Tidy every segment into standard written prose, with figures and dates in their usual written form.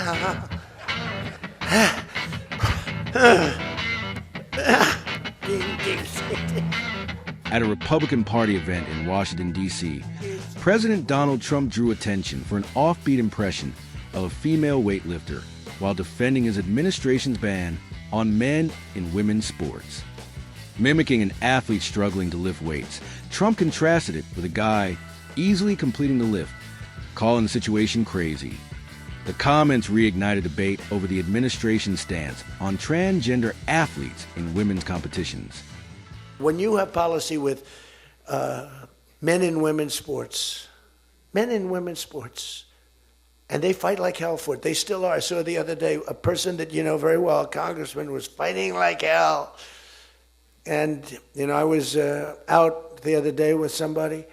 At a Republican Party event in Washington, D.C., President Donald Trump drew attention for an offbeat impression of a female weightlifter while defending his administration's ban on men in women's sports. Mimicking an athlete struggling to lift weights, Trump contrasted it with a guy easily completing the lift, calling the situation crazy. The comments reignited debate over the administration's stance on transgender athletes in women's competitions. When you have policy with men in women's sports, and they fight like hell for it, they still are. I saw the other day a person that you know very well, a congressman, was fighting like hell. And, you know, I was out the other day with somebody,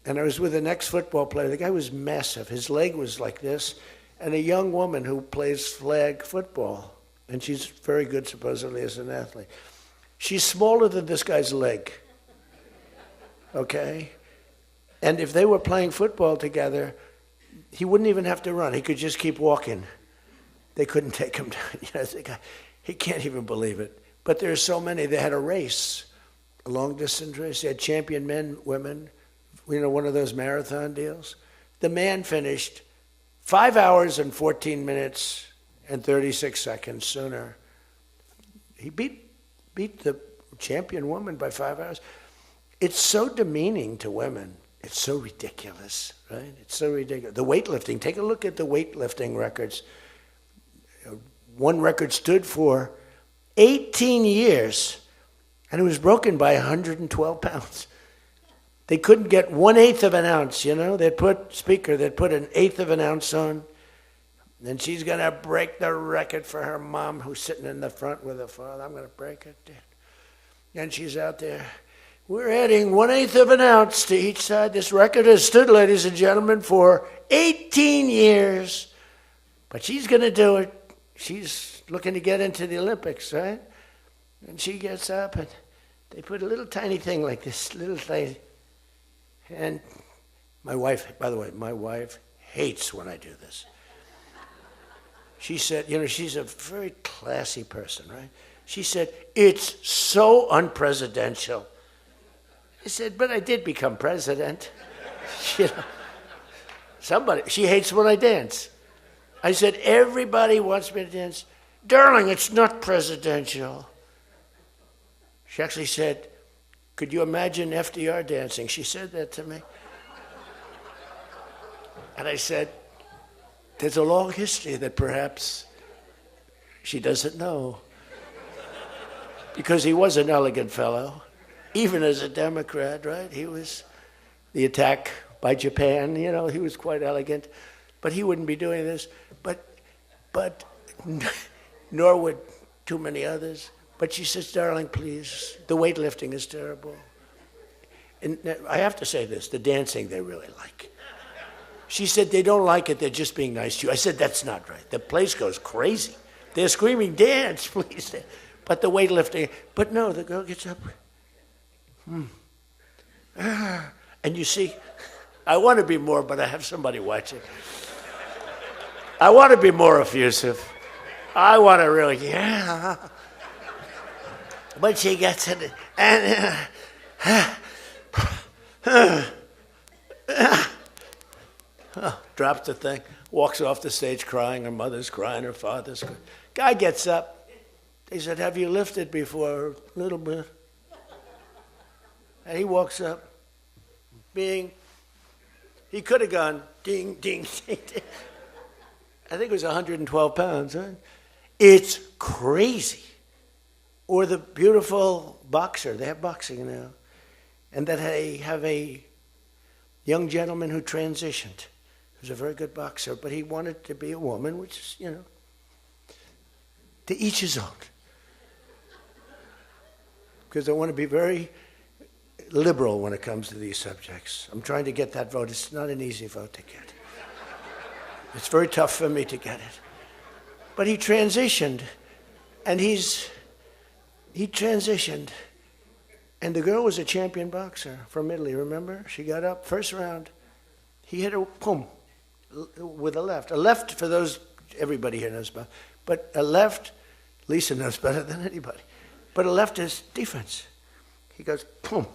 and I was with an ex-football player. The guy was massive. His leg was like this, and a young woman who plays flag football, and she's very good, supposedly, as an athlete. She's smaller than this guy's leg, okay? And if they were playing football together, he wouldn't even have to run. He could just keep walking. They couldn't take him down. You know, the guy, he can't even believe it. But there are so many. They had a race, a long-distance race. They had champion men, women, you know, one of those marathon deals. The man finished 5 hours and 14 minutes and 36 seconds sooner. He beat the champion woman by 5 hours. It's so demeaning to women. It's so ridiculous, right? It's so ridiculous. The weightlifting, take a look at the weightlifting records. One record stood for 18 years, and it was broken by 112 pounds. They couldn't get 1/8 of an ounce, you know? They'd put an 1/8 of an ounce on, and she's going to break the record for her mom, who's sitting in the front with her father. I'm going to break it, Dad. And she's out there. We're adding 1/8 of an ounce to each side. This record has stood, ladies and gentlemen, for 18 years. But she's going to do it. She's looking to get into the Olympics, right? And she gets up, and they put a little tiny thing like this, little tiny. And my wife, by the way, my wife hates when I do this. She said, you know, she's a very classy person, right? She said, it's so unpresidential. I said, but I did become president. You know, she hates when I dance. I said, everybody wants me to dance. Darling, it's not presidential. She actually said, could you imagine FDR dancing? She said that to me. And I said, there's a long history that perhaps she doesn't know. Because he was an elegant fellow, even as a Democrat, right? He was the attack by Japan, you know, he was quite elegant. But he wouldn't be doing this. But nor would too many others. But she says, darling, please, the weightlifting is terrible. And I have to say this, the dancing they really like. She said, they don't like it, they're just being nice to you. I said, that's not right. The place goes crazy. They're screaming, dance, please. But the weightlifting, but no, the girl gets up. And you see, I want to be more, but I have somebody watching. I want to be more effusive. I want to really, yeah. But she gets it, and drops the thing, walks off the stage crying. Her mother's crying, her father's crying. Guy gets up. He said, have you lifted before? A little bit. And he walks up, he could have gone ding, ding, ding, ding. I think it was 112 pounds, huh? It's crazy. Or the beautiful boxer, they have boxing now, and that they have a young gentleman who transitioned, who's a very good boxer, but he wanted to be a woman, which is, you know, to each his own. Because I want to be very liberal when it comes to these subjects. I'm trying to get that vote. It's not an easy vote to get. It's very tough for me to get it. But he transitioned, and he transitioned. And the girl was a champion boxer from Italy, remember? She got up, first round. He hit her, boom, with a left. A left, for those everybody here knows about. But a left, Lisa knows better than anybody. But a left is defense. He goes, boom.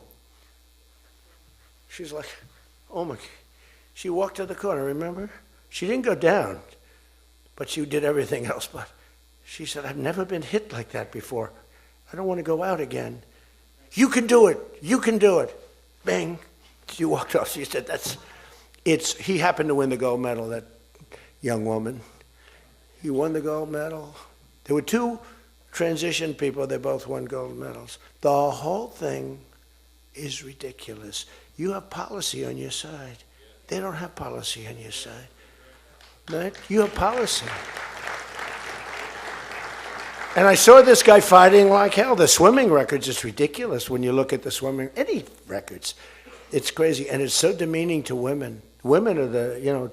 She's like, oh my. She walked to the corner, remember? She didn't go down, but she did everything else. But she said, I've never been hit like that before. I don't want to go out again. You can do it. You can do it. Bang. She walked off. She said, he happened to win the gold medal, that young woman. He won the gold medal. There were two transition people. They both won gold medals. The whole thing is ridiculous. You have policy on your side. They don't have policy on your side. Right? You have policy. And I saw this guy fighting like hell. The swimming records is ridiculous when you look at the swimming, any records. It's crazy. And it's so demeaning to women. Women are the,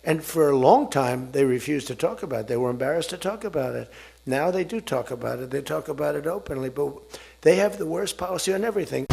and for a long time, they refused to talk about it. They were embarrassed to talk about it. Now they do talk about it. They talk about it openly, but they have the worst policy on everything.